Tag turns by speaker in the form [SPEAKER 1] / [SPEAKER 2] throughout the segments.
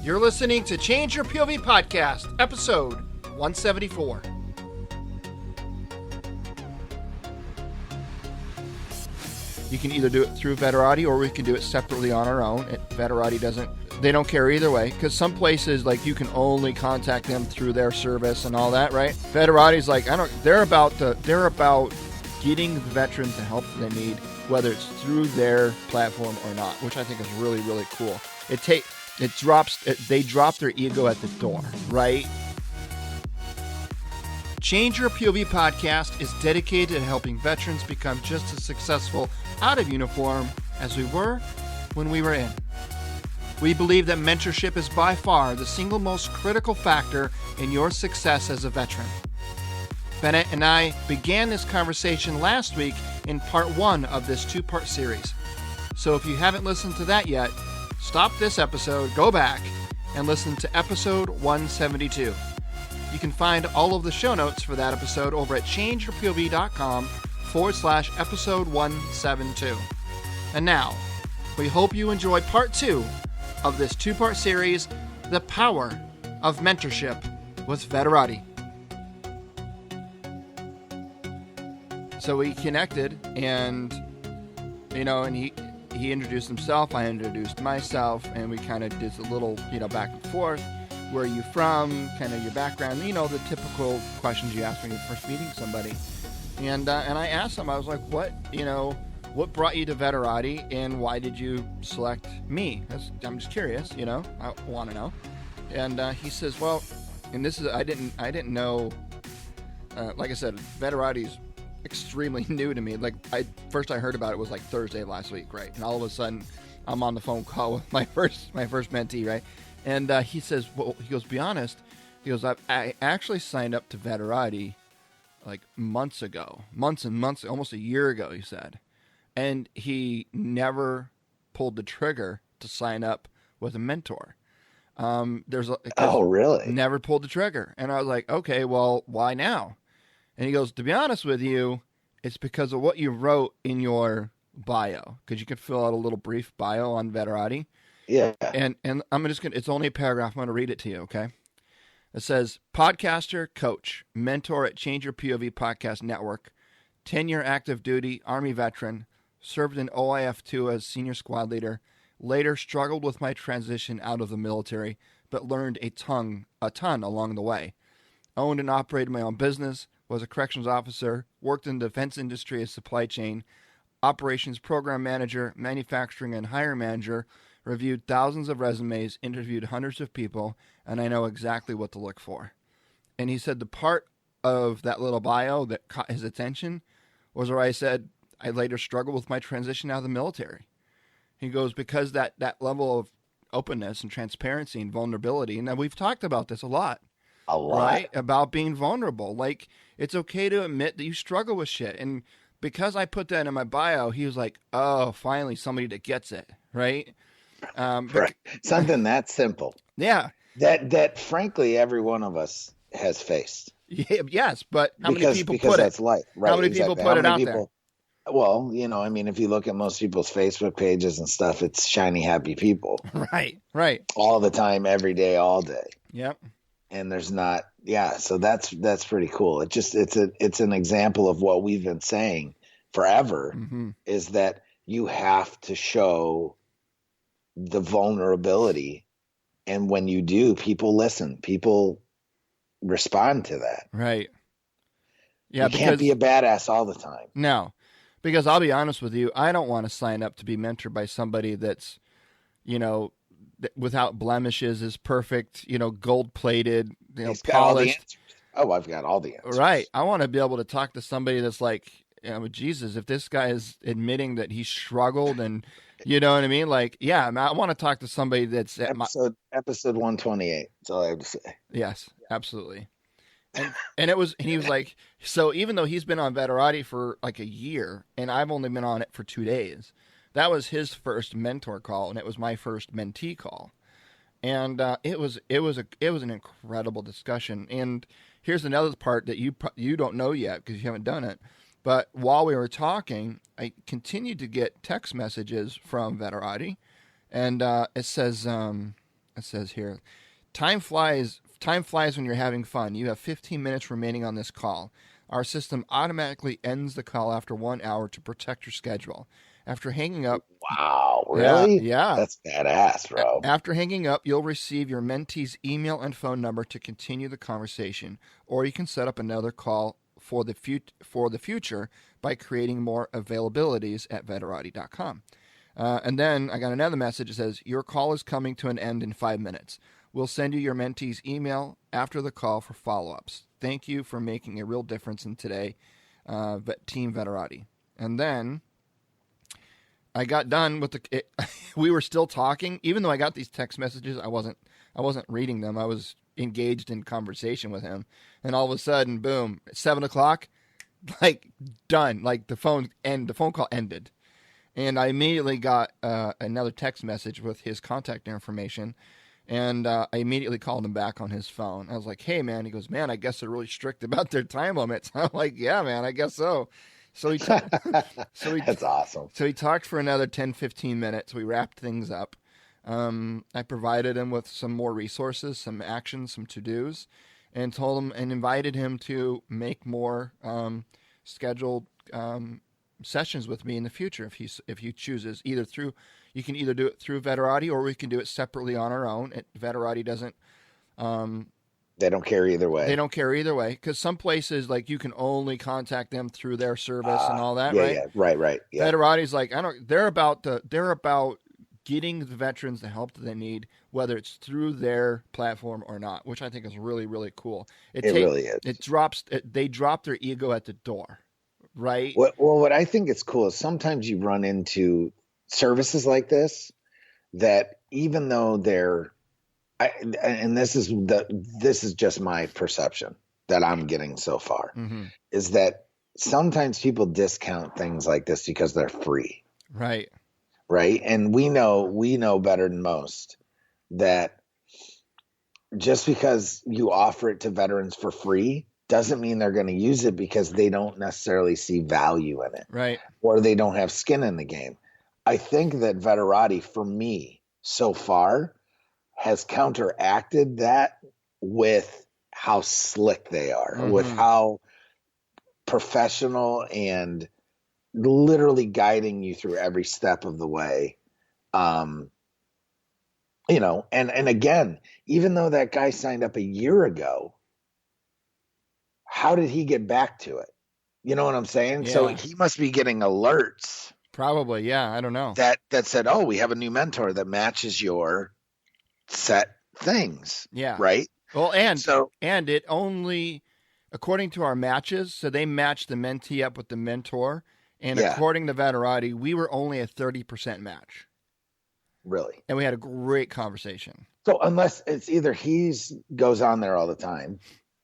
[SPEAKER 1] You're listening to Change Your POV Podcast, episode 174. You can either do it through Veterati or we can do it separately on our own. Veterati they don't care either way, because some places, like, you can only contact them through their service and all that, right? Veterati's like, they're about getting the veterans the help they need, whether it's through their platform or not, which I think is really, really cool. They drop their ego at the door, right? Change Your POV Podcast is dedicated to helping veterans become just as successful out of uniform as we were when we were in. We believe that mentorship is by far the single most critical factor in your success as a veteran. Bennett and I began this conversation last week in part 1 of this 2-part series. So if you haven't listened to that yet, stop this episode, go back, and listen to episode 172. You can find all of the show notes for that episode over at changeyourpov.com/episode 172. And now, we hope you enjoy part 2 of this 2-part series, The Power of Mentorship with Veterati. So we connected, and he introduced himself, I introduced myself, and we kind of did a little, back and forth. Where are you from? Kind of your background, the typical questions you ask when you're first meeting somebody. And I asked him, I was like, what brought you to Veterati, and why did you select me? I'm just curious, I want to know. And he says, well, and this is, I didn't know, like I said, Veterati's extremely new to me. Like, first I heard about it was like Thursday of last week, right? And all of a sudden I'm on the phone call with my first mentee, right? And he says, well, he goes, be honest. He goes, I actually signed up to Veterati like months and months, almost a year ago, he said. And he never pulled the trigger to sign up with a mentor. Oh, really? Never pulled the trigger. And I was like, okay, well, why now? And he goes, to be honest with you, it's because of what you wrote in your bio. Because you can fill out a little brief bio on Veterati. Yeah. And I'm just going to, it's only a paragraph. I'm going to read it to you, okay? It says, podcaster, coach, mentor at Change Your POV Podcast Network, 10-year active duty, Army veteran, served in OIF2 as senior squad leader, later struggled with my transition out of the military, but learned a ton along the way. Owned and operated my own business, was a corrections officer, worked in the defense industry as supply chain, operations program manager, manufacturing and hire manager, reviewed thousands of resumes, interviewed hundreds of people, and I know exactly what to look for. And he said the part of that little bio that caught his attention was where I said I later struggled with my transition out of the military. He goes, because that level of openness and transparency and vulnerability, and we've talked about this a lot. Right? About being vulnerable. Like, it's okay to admit that you struggle with shit. And because I put that in my bio, he was like, oh, finally somebody that gets it, right?
[SPEAKER 2] Right. Something that simple.
[SPEAKER 1] Yeah.
[SPEAKER 2] That frankly, every one of us has faced.
[SPEAKER 1] Yeah, yes, but many people
[SPEAKER 2] because
[SPEAKER 1] put
[SPEAKER 2] that's
[SPEAKER 1] it?
[SPEAKER 2] life, right?
[SPEAKER 1] How many people put it out there?
[SPEAKER 2] Well, if you look at most people's Facebook pages and stuff, it's shiny, happy people.
[SPEAKER 1] Right.
[SPEAKER 2] All the time, every day, all day.
[SPEAKER 1] Yep.
[SPEAKER 2] And there's not, so that's pretty cool. It's an example of what we've been saying forever, is that you have to show the vulnerability, and when you do, people listen, people respond to that.
[SPEAKER 1] Right. Yeah,
[SPEAKER 2] you can't be a badass all the time.
[SPEAKER 1] No, because I'll be honest with you, I don't want to sign up to be mentored by somebody that's, without blemishes, is perfect, gold-plated, polished.
[SPEAKER 2] I've got all the answers.
[SPEAKER 1] Right. I want to be able to talk to somebody that's like, Jesus, if this guy is admitting that he struggled and, you know what I mean? Like, yeah, I want to talk to somebody that's
[SPEAKER 2] episode 128. That's all I have to say.
[SPEAKER 1] Yes, absolutely. And he was like, so even though he's been on Veterati for like a year and I've only been on it for 2 days, that was his first mentor call, and it was my first mentee call. And it was an incredible discussion. And here's another part that you don't know yet because you haven't done it. But while we were talking, I continued to get text messages from Veterati, and it says, It says here, time flies when you're having fun. You have 15 minutes remaining on this call. Our system automatically ends the call after 1 hour to protect your schedule. After hanging up...
[SPEAKER 2] Wow, really?
[SPEAKER 1] Yeah.
[SPEAKER 2] That's badass, bro.
[SPEAKER 1] After hanging up, you'll receive your mentee's email and phone number to continue the conversation, or you can set up another call for the future by creating more availabilities at Veterati.com. And then I got another message that says, your call is coming to an end in 5 minutes. We'll send you your mentee's email after the call for follow-ups. Thank you for making a real difference in today, Team Veterati. And then I got done with we were still talking, even though I got these text messages. I wasn't reading them. I was engaged in conversation with him. And all of a sudden, boom, at 7:00, like done. Like the phone call ended. And I immediately got another text message with his contact information. And I immediately called him back on his phone. I was like, hey, man. He goes, man, I guess they're really strict about their time limits. I'm like, yeah, man, I guess so. That's
[SPEAKER 2] awesome.
[SPEAKER 1] So he talked for another 10, 15 minutes. We wrapped things up. I provided him with some more resources, some actions, some to-dos, and told him and invited him to make more scheduled sessions with me in the future if he chooses. You can either do it through Veterati, or we can do it separately on our own. Veterati doesn't.
[SPEAKER 2] They don't care either way.
[SPEAKER 1] They don't care either way, because some places, like, you can only contact them through their service and all that, right?
[SPEAKER 2] Yeah, right. Yeah.
[SPEAKER 1] Veterati's like, they're about getting the veterans the help that they need, whether it's through their platform or not, which I think is really, really cool.
[SPEAKER 2] It really is.
[SPEAKER 1] They drop their ego at the door, right?
[SPEAKER 2] What I think is cool is sometimes you run into services like this that, even though this is just my perception that I'm getting so far, is that sometimes people discount things like this because they're free.
[SPEAKER 1] Right.
[SPEAKER 2] And we know better than most that just because you offer it to veterans for free doesn't mean they're going to use it, because they don't necessarily see value in it.
[SPEAKER 1] Right.
[SPEAKER 2] Or they don't have skin in the game. I think that Veterati, for me, so far, has counteracted that with how slick they are, with how professional and literally guiding you through every step of the way. And again, even though that guy signed up a year ago, how did he get back to it? You know what I'm saying?
[SPEAKER 1] Yeah.
[SPEAKER 2] So he must be getting alerts.
[SPEAKER 1] Probably, yeah. I don't know.
[SPEAKER 2] That said, oh, we have a new mentor that matches your set things.
[SPEAKER 1] Yeah.
[SPEAKER 2] Right?
[SPEAKER 1] Well, and it only, according to our matches, so they matched the mentee up with the mentor, and according to Veterati, we were only a 30% match.
[SPEAKER 2] Really?
[SPEAKER 1] And we had a great conversation.
[SPEAKER 2] So unless it's either goes on there all the time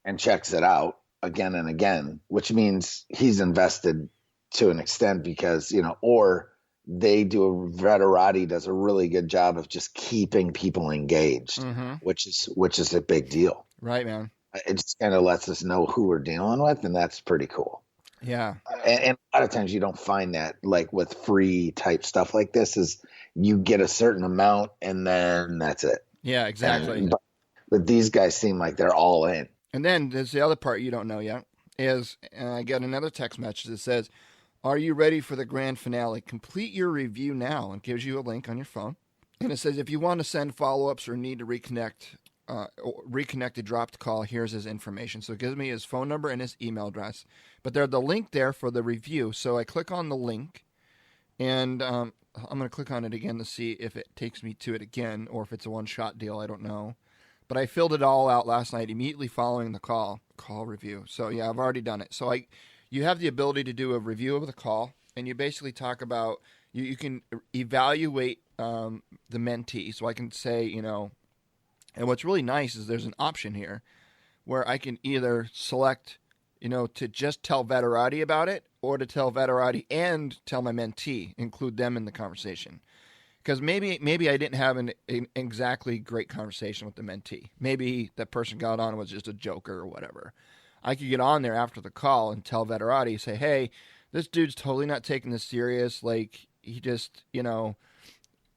[SPEAKER 2] and checks it out again and again, which means he's invested to an extent, because, or Veterati does a really good job of just keeping people engaged, which is a big deal.
[SPEAKER 1] Right, man.
[SPEAKER 2] It just kind of lets us know who we're dealing with, and that's pretty cool.
[SPEAKER 1] Yeah.
[SPEAKER 2] And a lot of times you don't find that, like with free type stuff like this, is you get a certain amount and then that's it.
[SPEAKER 1] Yeah, exactly.
[SPEAKER 2] But these guys seem like they're all in.
[SPEAKER 1] And then there's the other part you don't know yet, is I get another text message that says, are you ready for the grand finale? Complete your review now, and gives you a link on your phone. And it says, if you want to send follow-ups or need to reconnect a dropped call, here's his information. So it gives me his phone number and his email address. But there's the link there for the review. So I click on the link, and I'm going to click on it again to see if it takes me to it again, or if it's a one-shot deal. I don't know. But I filled it all out last night immediately following the call review. So yeah, I've already done it. So you have the ability to do a review of the call, and you basically talk about, you can evaluate the mentee. So I can say, and what's really nice is there's an option here where I can either select, to just tell Veterati about it, or to tell Veterati and tell my mentee, include them in the conversation. Because maybe I didn't have an exactly great conversation with the mentee. Maybe that person got on and was just a joker or whatever. I could get on there after the call and tell Veterati, say, hey, this dude's totally not taking this serious. Like, he just,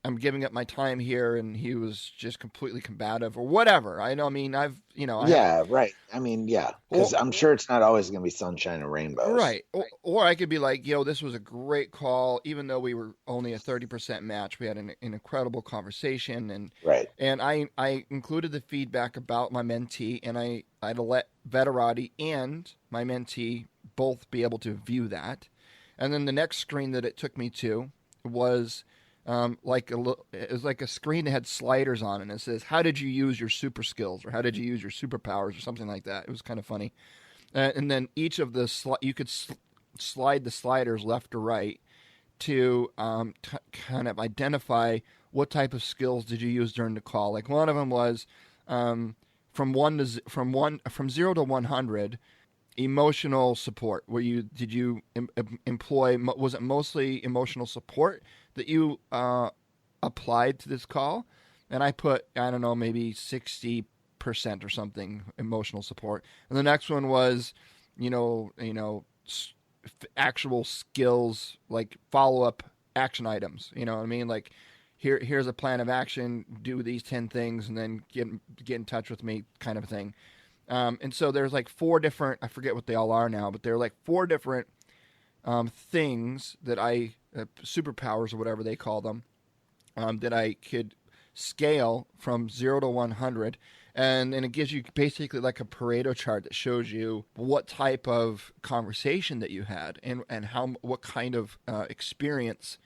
[SPEAKER 1] I'm giving up my time here, and he was just completely combative or whatever. I know. I mean,
[SPEAKER 2] right. I mean, yeah, because I'm sure it's not always going to be sunshine and rainbows.
[SPEAKER 1] Right. Or I could be like, this was a great call, even though we were only a 30% match. We had an incredible conversation, and
[SPEAKER 2] right.
[SPEAKER 1] And I included the feedback about my mentee, and I'd let Veterati and my mentee both be able to view that. And then the next screen that it took me to was it was like a screen that had sliders on it, and it says, "How did you use your super skills?" or "How did you use your superpowers?" or something like that. It was kind of funny. And then each of the you could slide the sliders left or right to kind of identify what type of skills did you use during the call. Like one of them was from 0 to 100. Emotional support. Did you employ? Was it mostly emotional support that you applied to this call? And I put, I don't know, maybe 60% or something emotional support. And the next one was, actual skills, like follow-up action items. You know what I mean? Like here's a plan of action. Do these 10 things, and then get in touch with me, kind of thing. And so there's like 4 different, I forget what they all are now, but they're like 4 different things that superpowers or whatever they call them, that I could scale from 0 to 100. And it gives you basically like a Pareto chart that shows you what type of conversation that you had and what kind of experience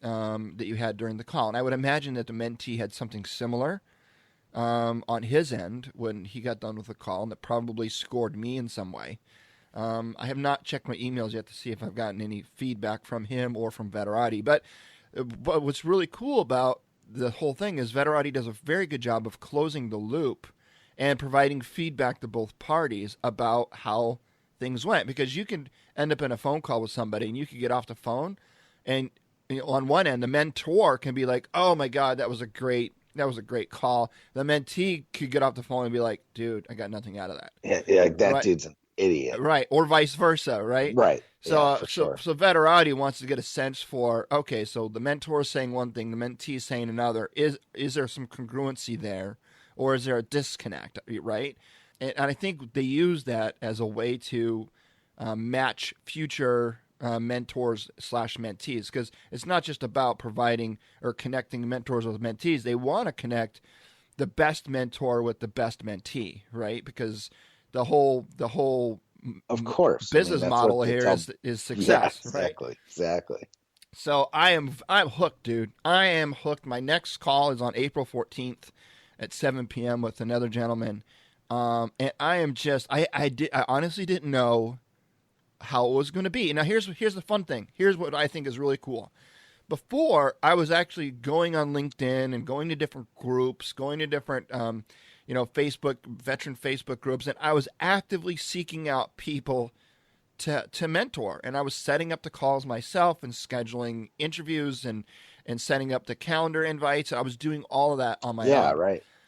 [SPEAKER 1] that you had during the call. And I would imagine that the mentee had something similar on his end when he got done with the call, and that probably scored me in some way. I have not checked my emails yet to see if I've gotten any feedback from him or from Veterati. But what's really cool about the whole thing is Veterati does a very good job of closing the loop and providing feedback to both parties about how things went. Because you can end up in a phone call with somebody, and you can get off the phone, and on one end, the mentor can be like, "Oh my God, that was a great call." The mentee could get off the phone and be like, "Dude, I got nothing out of that."
[SPEAKER 2] Yeah, that dude's an idiot.
[SPEAKER 1] Right. Or vice versa, right?
[SPEAKER 2] Right.
[SPEAKER 1] So,
[SPEAKER 2] for sure.
[SPEAKER 1] so Veterati wants to get a sense for, okay, so the mentor is saying one thing, the mentee is saying another. Is there some congruency there, or is there a disconnect, right? And I think they use that as a way to match future mentors / mentees, because it's not just about providing or connecting mentors with mentees. They want to connect the best mentor with the best mentee, right? Because the whole
[SPEAKER 2] of course
[SPEAKER 1] business model here is success.
[SPEAKER 2] Yeah, exactly.
[SPEAKER 1] So I'm hooked, dude. I am hooked. My next call is on April 14th at 7 p.m. with another gentleman, and I am just I honestly didn't know how it was going to be. Now here's the fun thing. Here's what I think is really cool. Before, I was actually going on LinkedIn and going to different groups, going to different Facebook, veteran Facebook groups, and I was actively seeking out people to mentor. And I was setting up the calls myself and scheduling interviews and setting up the calendar invites. I was doing all of that on my own.
[SPEAKER 2] Yeah,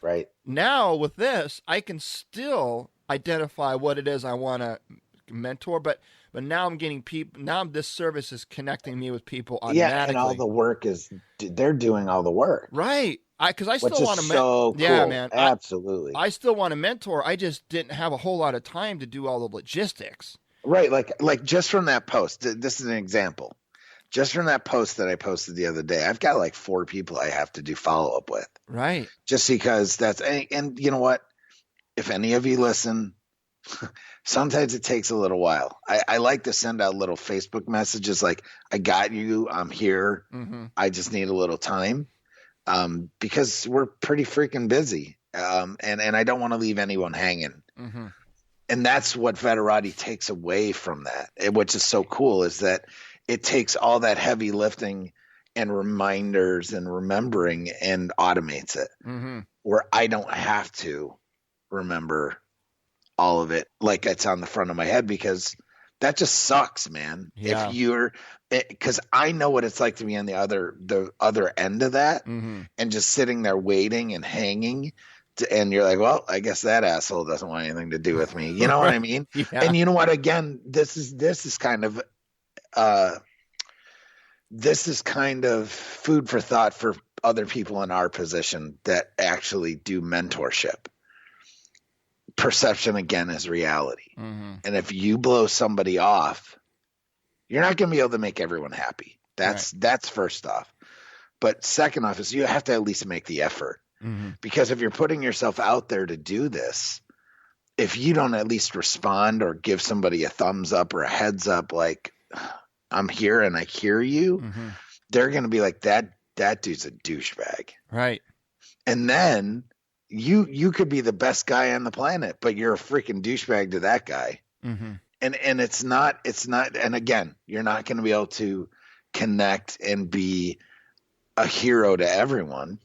[SPEAKER 2] right.
[SPEAKER 1] Now with this, I can still identify what it is I want to mentor, but now I'm getting people. Now this service is connecting me with people automatically. Yeah,
[SPEAKER 2] and all the work they're doing all the work.
[SPEAKER 1] Right. Because I still want to
[SPEAKER 2] mentor. So cool.
[SPEAKER 1] Yeah, man.
[SPEAKER 2] Absolutely.
[SPEAKER 1] I still want to mentor. I just didn't have a whole lot of time to do all the logistics.
[SPEAKER 2] Right. Like just from that post, this is an example. Just from that post that I posted the other day, I've got like 4 people I have to do follow up with.
[SPEAKER 1] Right.
[SPEAKER 2] Just because and you know what? If any of you listen, sometimes it takes a little while. I like to send out little Facebook messages like, "I got you. I'm here. Mm-hmm. I just need a little time." Because we're pretty freaking busy. And I don't want to leave anyone hanging. Mm-hmm. And that's what Veterati takes away from that, which is so cool, is that it takes all that heavy lifting and reminders and remembering and automates it, mm-hmm. where I don't have to remember all of it like it's on the front of my head, because that just sucks, man. Yeah. Because I know what it's like to be on the other end of that, mm-hmm. and just sitting there waiting and hanging, and you're like, well, I guess that asshole doesn't want anything to do with me. You know what I mean? Yeah. And you know what? Again, this is kind of food for thought for other people in our position that actually do mentorship. Perception, again, is reality.
[SPEAKER 1] Mm-hmm.
[SPEAKER 2] And if you blow somebody off, you're not going to be able to make everyone happy. That's first off. But second off is you have to at least make the effort.
[SPEAKER 1] Mm-hmm.
[SPEAKER 2] Because if you're putting yourself out there to do this, if you don't at least respond or give somebody a thumbs up or a heads up, like, I'm here and I hear you,
[SPEAKER 1] Mm-hmm.
[SPEAKER 2] they're going to be like, that dude's a douchebag.
[SPEAKER 1] Right.
[SPEAKER 2] And then you could be the best guy on the planet, but you're a freaking douchebag to that guy.
[SPEAKER 1] Mm-hmm.
[SPEAKER 2] And it's not, and again, you're not going to be able to connect and be a hero to everyone,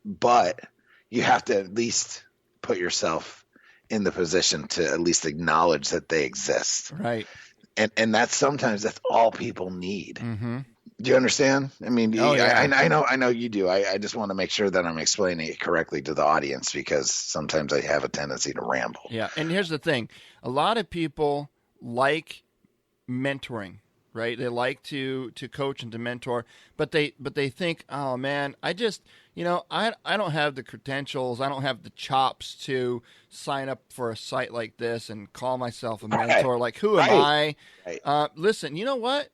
[SPEAKER 2] but you have to at least put yourself in the position to at least acknowledge that they exist.
[SPEAKER 1] Right.
[SPEAKER 2] And that's all people need.
[SPEAKER 1] Mm-hmm.
[SPEAKER 2] Do you understand? I mean,
[SPEAKER 1] Oh, yeah.
[SPEAKER 2] I know you do. I just want to make sure that I'm explaining it correctly to the audience, because sometimes I have a tendency to ramble.
[SPEAKER 1] Yeah. And here's the thing. A lot of people like mentoring, right? They like to coach and to mentor, but they think, oh man, I just, I don't have the credentials. I don't have the chops to sign up for a site like this and call myself a mentor. Like, who am I?
[SPEAKER 2] Right.
[SPEAKER 1] Listen, you know what?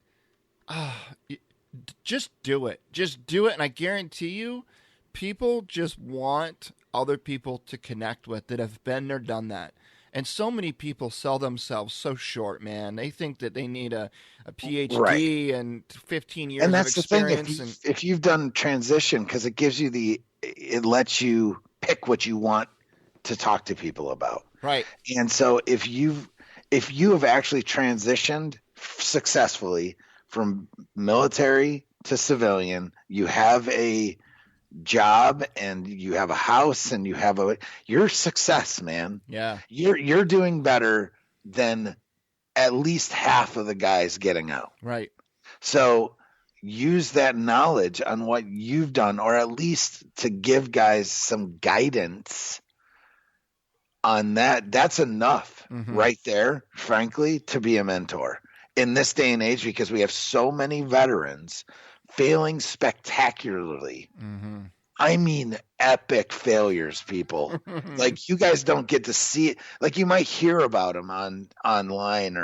[SPEAKER 1] Just do it. Just do it. And I guarantee you, people just want other people to connect with that have been there, done that. And so many people sell themselves so short, man. They think that they need a PhD
[SPEAKER 2] Right.
[SPEAKER 1] and 15 years
[SPEAKER 2] And that's
[SPEAKER 1] of experience.
[SPEAKER 2] the thing. If you've done transition, because it gives you it lets you pick what you want to talk to people about.
[SPEAKER 1] Right.
[SPEAKER 2] And so if you have actually transitioned successfully from military to civilian, you have a job and you have a house and you're success, man.
[SPEAKER 1] Yeah.
[SPEAKER 2] You're doing better than at least half of the guys getting out.
[SPEAKER 1] Right.
[SPEAKER 2] So use that knowledge on what you've done, or at least to give guys some guidance on that. That's enough right there, frankly, to be a mentor in this day and age, because we have so many veterans failing spectacularly.
[SPEAKER 1] Mm-hmm.
[SPEAKER 2] I mean, epic failures, people. Like, you guys don't get to see it. Like, you might hear about them online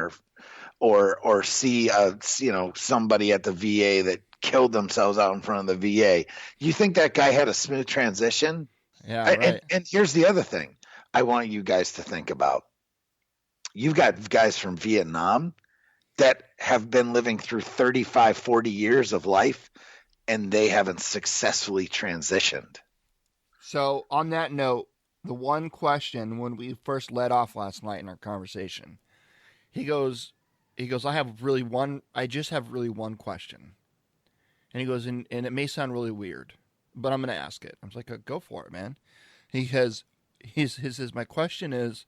[SPEAKER 2] or see somebody at the VA that killed themselves out in front of the VA. You think that guy had a smooth transition?
[SPEAKER 1] Yeah. Right.
[SPEAKER 2] And here's the other thing I want you guys to think about. You've got guys from Vietnam that have been living through 35, 40 years of life, and they haven't successfully transitioned.
[SPEAKER 1] So on that note, the one question when we first led off last night in our conversation, he goes, I just have really one question. And he goes, and it may sound really weird, but I'm going to ask it. I was like, go for it, man. He says, my question is,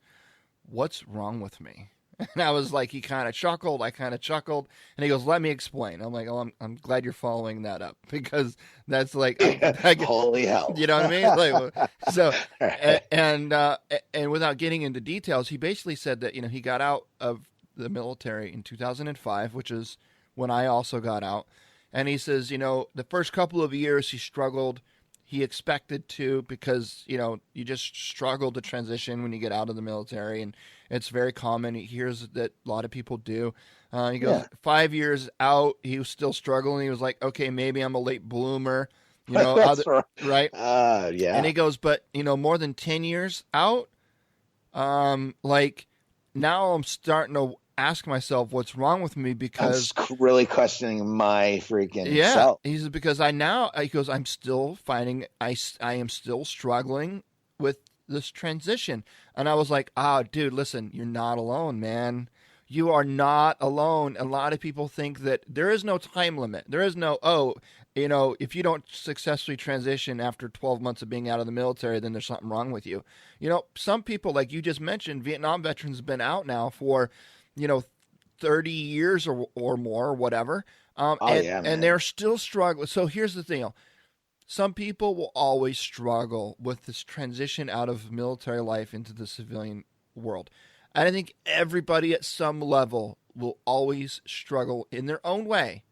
[SPEAKER 1] what's wrong with me? And I was like, he kind of chuckled. I kind of chuckled. And he goes, let me explain. I'm like, oh, I'm glad you're following that up, because that's like,
[SPEAKER 2] holy hell.
[SPEAKER 1] You know what I mean? Like, so, and without getting into details, he basically said that, he got out of the military in 2005, which is when I also got out. And he says, the first couple of years he struggled. He expected to, because, you just struggle to transition when you get out of the military, and it's very common. He hears that a lot of people do. He goes, 5 years out, he was still struggling. He was like, okay, maybe I'm a late bloomer,
[SPEAKER 2] That's
[SPEAKER 1] right?
[SPEAKER 2] Yeah.
[SPEAKER 1] And he goes, but, more than 10 years out, like, now I'm starting to ask myself what's wrong with me, because
[SPEAKER 2] I'm really questioning my freaking self.
[SPEAKER 1] He says, because he goes, I'm still finding, I am still struggling with this transition. And I was like, dude, listen, you're not alone, man. You are not alone. A lot of people think that there is no time limit. There is no, if you don't successfully transition after 12 months of being out of the military, then there's something wrong with you. Some people, like you just mentioned, Vietnam veterans have been out now for 30 years or more, or whatever. And they're still struggling. So here's the thing. Some people will always struggle with this transition out of military life into the civilian world. And I think everybody at some level will always struggle in their own way.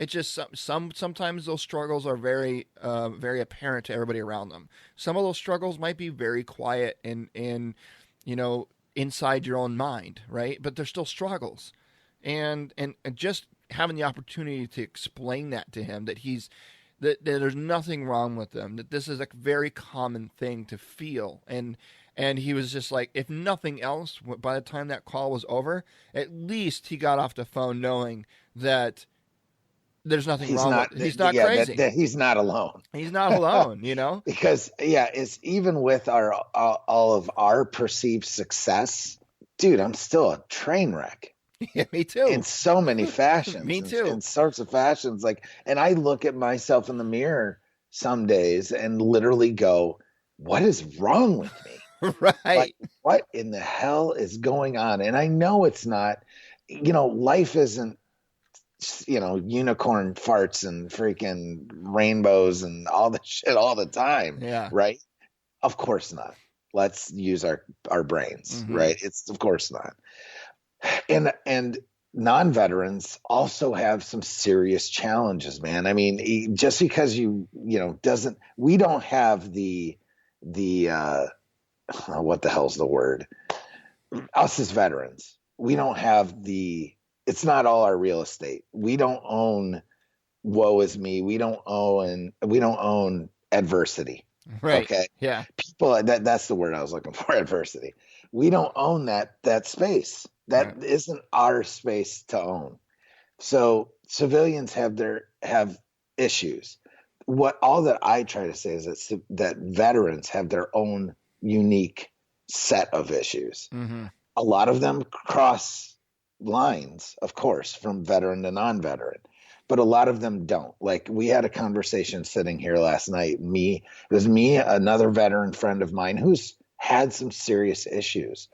[SPEAKER 1] It just sometimes those struggles are very very apparent to everybody around them. Some of those struggles might be very quiet and inside your own mind, right? But they're still struggles, and just having the opportunity to explain that to him, that there's nothing wrong with them, that this is a very common thing to feel, and he was just like, if nothing else, by the time that call was over, at least he got off the phone knowing that there's nothing wrong with, he's not crazy.
[SPEAKER 2] That he's not alone.
[SPEAKER 1] He's not alone,
[SPEAKER 2] Because it's even with all of our perceived success, dude, I'm still a train wreck.
[SPEAKER 1] Yeah, me too.
[SPEAKER 2] In so many fashions.
[SPEAKER 1] Me too.
[SPEAKER 2] In sorts of fashions. And I look at myself in the mirror some days and literally go, what is wrong with me?
[SPEAKER 1] Right.
[SPEAKER 2] What in the hell is going on? And I know it's not, life isn't, unicorn farts and freaking rainbows and all the shit all the time.
[SPEAKER 1] Yeah.
[SPEAKER 2] Right. Of course not. Let's use our brains. Mm-hmm. Right. It's of course not. And non-veterans also have some serious challenges, man. I mean, just because we don't have the what the hell's the word? Us as veterans, we don't have it's not all our real estate. We don't own woe is me. We don't own adversity.
[SPEAKER 1] Right.
[SPEAKER 2] Okay.
[SPEAKER 1] Yeah.
[SPEAKER 2] People, that's the word I was looking for, adversity. We don't own that space. That right. Isn't our space to own. So civilians have issues. All that I try to say is that veterans have their own unique set of issues. Mm-hmm. A lot of them cross lines, of course, from veteran to non-veteran, but a lot of them don't. Like, we had a conversation sitting here last night. It was me, another veteran friend of mine who's had some serious issues.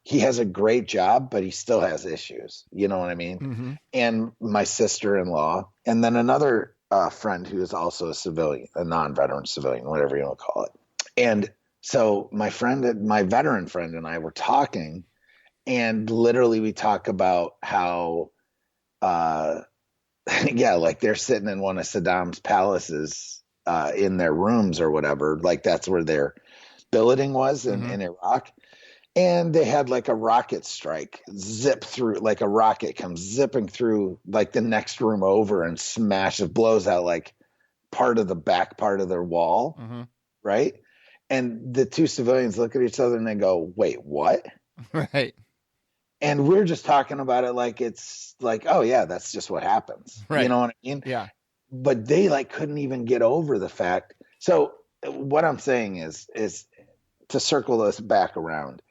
[SPEAKER 2] He has a great job, but he still has issues. You know what I mean? Mm-hmm. And my sister-in-law, and then another friend who is also a civilian, a non-veteran civilian, whatever you want to call it. And so my veteran friend and I were talking, and literally we talk about how, like they're sitting in one of Saddam's palaces in their rooms or whatever. Like, that's where their billeting was in Iraq. And they had like a rocket strike zip through, like a rocket comes zipping through like the next room over and blows out like part of the back part of their wall. Mm-hmm. Right. And the two civilians look at each other and they go, wait, what?
[SPEAKER 1] Right.
[SPEAKER 2] And we're just talking about it like it's like, oh yeah, that's just what happens. Right. You know what I mean?
[SPEAKER 1] Yeah.
[SPEAKER 2] But they like couldn't even get over the fact. So what I'm saying is to circle this back around,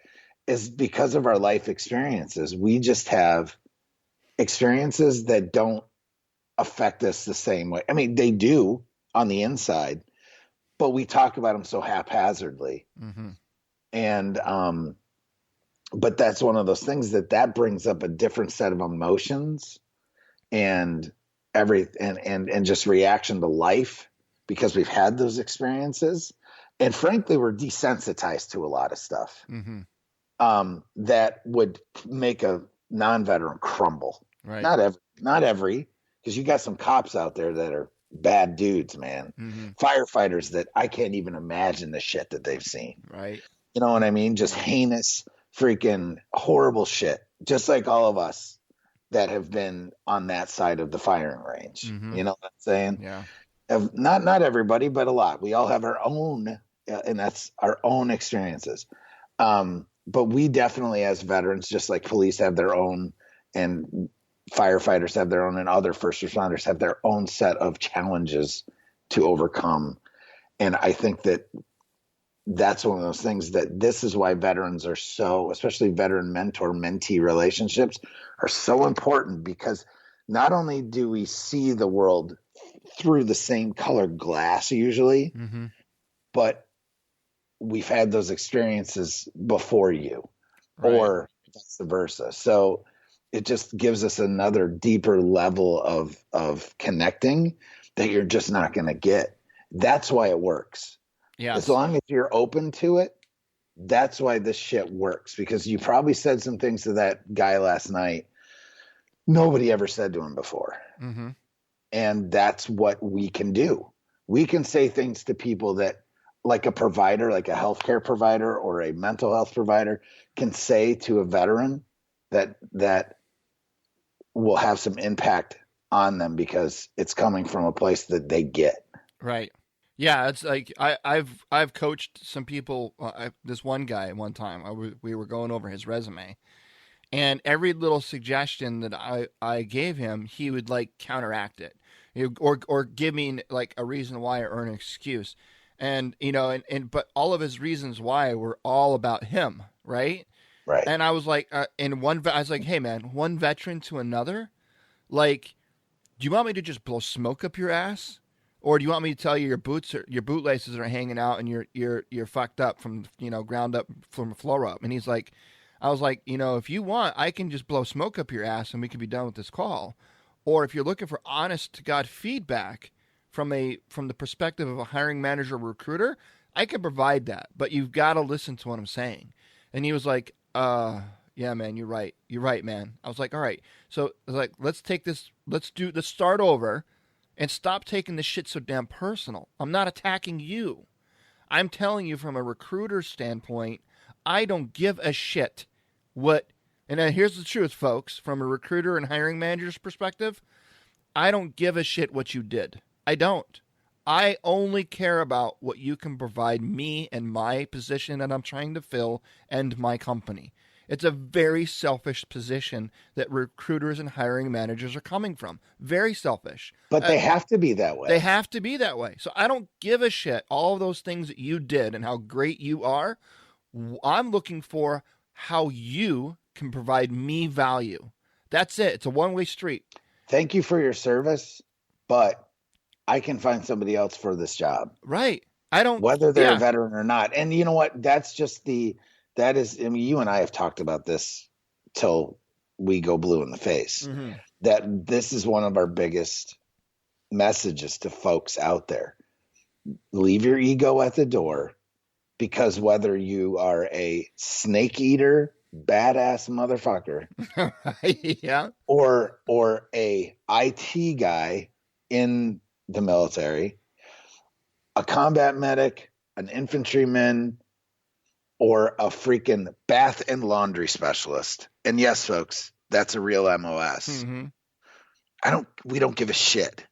[SPEAKER 2] is because of our life experiences, we just have experiences that don't affect us the same way. I mean, they do on the inside, but we talk about them so haphazardly. Mm-hmm. And, but that's one of those things that brings up a different set of emotions and and just reaction to life, because we've had those experiences. And frankly, we're desensitized to a lot of stuff. Mm-hmm. That would make a non-veteran crumble.
[SPEAKER 1] Right.
[SPEAKER 2] Not every, because you got some cops out there that are bad dudes, man. Mm-hmm. Firefighters that I can't even imagine the shit that they've seen.
[SPEAKER 1] Right.
[SPEAKER 2] You know what I mean? Just heinous, freaking horrible shit. Just like all of us that have been on that side of the firing range. Mm-hmm. You know what I'm saying?
[SPEAKER 1] Yeah.
[SPEAKER 2] Not everybody, but a lot. We all have our own, and that's our own experiences. But we definitely, as veterans, just like police have their own, and firefighters have their own, and other first responders have their own set of challenges to overcome. And I think that's one of those things that this is why veterans are so, especially veteran mentor-mentee relationships, are so important, because not only do we see the world through the same colored glass usually, mm-hmm. but we've had those experiences before you, right. Or vice versa. So it just gives us another deeper level of connecting that you're just not going to get. That's why it works. Yeah. As long as you're open to it, that's why this shit works, because you probably said some things to that guy last night nobody ever said to him before. Mm-hmm. And that's what we can do. We can say things to people that, like a provider, like a healthcare provider or a mental health provider can say to a veteran that will have some impact on them because it's coming from a place that they get.
[SPEAKER 1] Right. Yeah, it's like I've coached some people. This one guy one time, we were going over his resume, and every little suggestion that I gave him, he would like counteract it, or give me like a reason why or an excuse, and but all of his reasons why were all about him, right?
[SPEAKER 2] Right.
[SPEAKER 1] And I was like, I was like, hey man, one veteran to another, like, do you want me to just blow smoke up your ass? Or do you want me to tell you your bootlaces are hanging out and you're fucked up from ground up from floor up? And I was like, if you want, I can just blow smoke up your ass and we can be done with this call. Or if you're looking for honest to God feedback from the perspective of a hiring manager or recruiter, I can provide that. But you've got to listen to what I'm saying. And he was like, yeah, man, you're right. You're right, man. I was like, all right. So I was like, let's start over. And stop taking this shit so damn personal. I'm not attacking you. I'm telling you from a recruiter standpoint, I don't give a shit what, and here's the truth, folks, from a recruiter and hiring manager's perspective, I don't give a shit what you did. I don't. I only care about what you can provide me and my position that I'm trying to fill and my company. It's a very selfish position that recruiters and hiring managers are coming from. Very selfish.
[SPEAKER 2] But they have to be that way.
[SPEAKER 1] They have to be that way. So I don't give a shit all of those things that you did and how great you are. I'm looking for how you can provide me value. That's it. It's a one-way street.
[SPEAKER 2] Thank you for your service, but I can find somebody else for this job.
[SPEAKER 1] Right.
[SPEAKER 2] Whether they're a veteran or not. And you know what? That's just you and I have talked about this till we go blue in the face, that this is one of our biggest messages to folks out there. Leave your ego at the door, because whether you are a snake eater, badass motherfucker,
[SPEAKER 1] yeah,
[SPEAKER 2] or a IT guy in the military, a combat medic, an infantryman, or a freaking bath and laundry specialist. And yes, folks, that's a real MOS. Mm-hmm. We don't give a shit.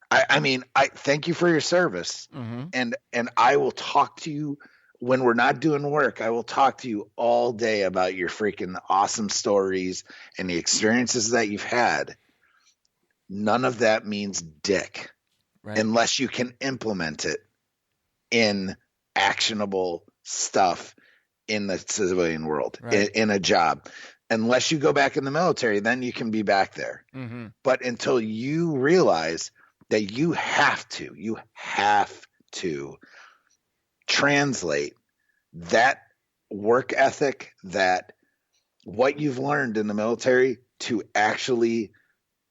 [SPEAKER 2] I mean, I thank you for your service. Mm-hmm. And I will talk to you when we're not doing work. I will talk to you all day about your freaking awesome stories and the experiences that you've had. None of that means dick, right, unless you can implement it in actionable stuff in the civilian world, right, in a job. Unless you go back in the military, then you can be back there. Mm-hmm. But until you realize that you have to translate that work ethic, that what you've learned in the military, to actually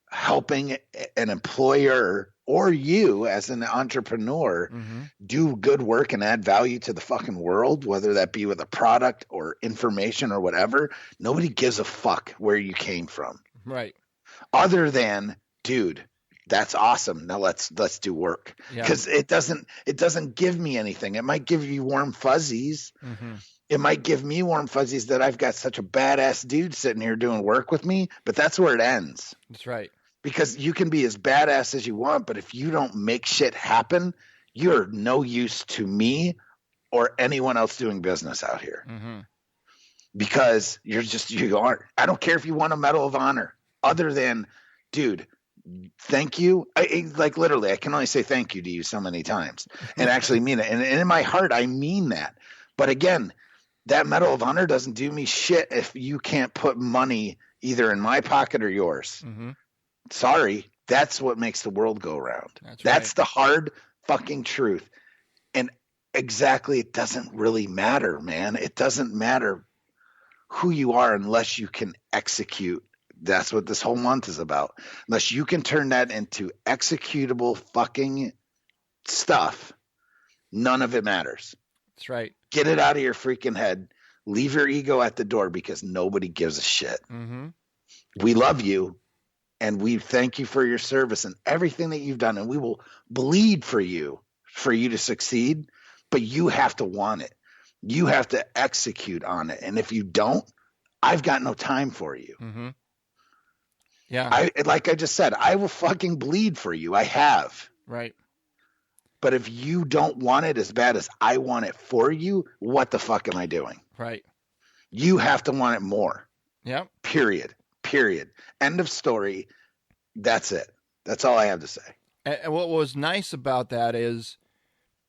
[SPEAKER 2] helping an employer or you as an entrepreneur do good work and add value to the fucking world, whether that be with a product or information or whatever, nobody gives a fuck where you came from. Right. Other than, dude, that's awesome. Now let's do work. Because it doesn't give me anything. It might give you warm fuzzies. Mm-hmm. It might give me warm fuzzies that I've got such a badass dude sitting here doing work with me, but that's where it ends. That's right. Because you can be as badass as you want, but if you don't make shit happen, you're no use to me or anyone else doing business out here. Mm-hmm. Because you aren't. I don't care if you won a Medal of Honor, other than, dude, thank you. Like literally, I can only say thank you to you so many times and actually mean it. And in my heart, I mean that. But again, that Medal of Honor doesn't do me shit if you can't put money either in my pocket or yours. Mm-hmm. Sorry, that's what makes the world go round. That's the hard fucking truth. And exactly, it doesn't really matter, man. It doesn't matter who you are unless you can execute. That's what this whole month is about. Unless you can turn that into executable fucking stuff, none of it matters. That's right. Get it out of your freaking head. Leave your ego at the door, because nobody gives a shit. Mm-hmm. We love you. and we thank you for your service and everything that you've done, and we will bleed for you to succeed, but you have to want it. You have to execute on it. And if you don't, I've got no time for you.
[SPEAKER 1] Mm-hmm. Yeah.
[SPEAKER 2] Like I just said, I will fucking bleed for you. I have.
[SPEAKER 1] Right.
[SPEAKER 2] But if you don't want it as bad as I want it for you, what the fuck am I doing?
[SPEAKER 1] Right.
[SPEAKER 2] You have to want it more.
[SPEAKER 1] Yeah.
[SPEAKER 2] Period. End of story. That's it. That's all I have to say.
[SPEAKER 1] And what was nice about that is,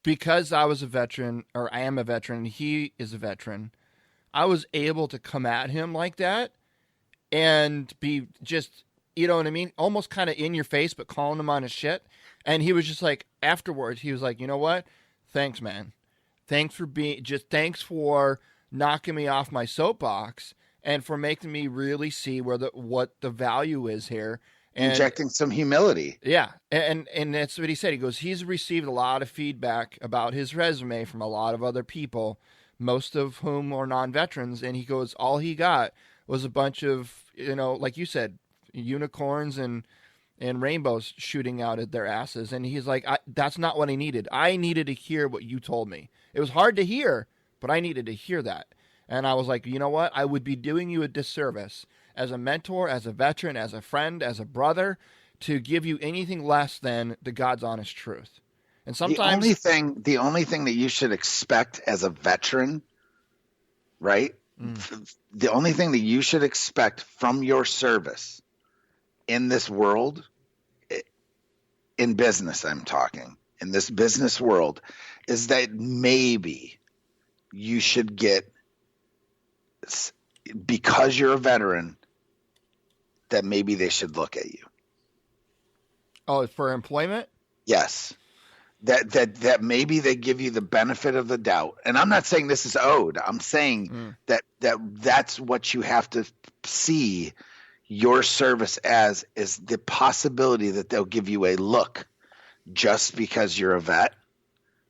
[SPEAKER 1] because I was a veteran, or I am a veteran, he is a veteran, I was able to come at him like that and be just, you know what I mean? Almost kind of in your face, but calling him on his shit. And he was just like, afterwards, he was like, you know what? Thanks, man. Thanks for knocking me off my soapbox and for making me really see what the value is here. And,
[SPEAKER 2] injecting some humility.
[SPEAKER 1] Yeah. And that's what he said. He goes, he's received a lot of feedback about his resume from a lot of other people, most of whom are non-veterans. And he goes, all he got was a bunch of, you know, like you said, unicorns and rainbows shooting out at their asses. And he's like, that's not what I needed. I needed to hear what you told me. It was hard to hear, but I needed to hear that. And I was like, you know what? I would be doing you a disservice as a mentor, as a veteran, as a friend, as a brother, to give you anything less than the God's honest truth. And sometimes
[SPEAKER 2] the only thing that you should expect as a veteran, right? The only thing that you should expect from your service in this world, in business, I'm talking, in this business world, is that maybe you should get, because you're a veteran, that maybe they should look at you.
[SPEAKER 1] Oh, for employment?
[SPEAKER 2] Yes. That maybe they give you the benefit of the doubt. And I'm not saying this is owed. I'm saying that's what you have to see your service as, is the possibility that they'll give you a look just because you're a vet,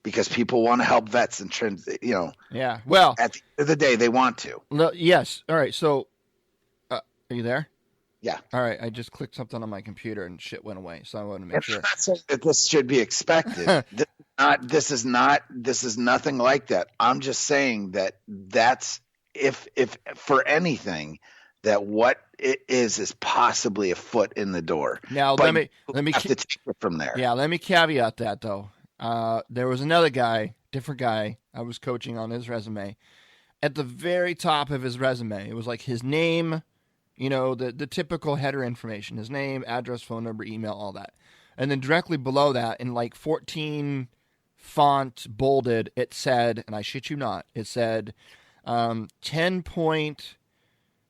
[SPEAKER 2] because people want to help vets and you know.
[SPEAKER 1] Yeah. Well,
[SPEAKER 2] at the end of the day, they want to.
[SPEAKER 1] Yes. All right. So, are you there?
[SPEAKER 2] Yeah.
[SPEAKER 1] All right. I just clicked something on my computer and shit went away. So I want to make sure.
[SPEAKER 2] I'm not saying that this should be expected. This is nothing like that. I'm just saying that's if for anything, that what it is possibly a foot in the door.
[SPEAKER 1] Now
[SPEAKER 2] but
[SPEAKER 1] let me
[SPEAKER 2] have to take it from there.
[SPEAKER 1] Yeah. Let me caveat that though. There was another guy, different guy, I was coaching on his resume. At the very top of his resume, it was like his name, you know, the typical header information, his name, address, phone number, email, all that. And then directly below that, in like 14 font bolded, it said, and I shit you not, it said 10-point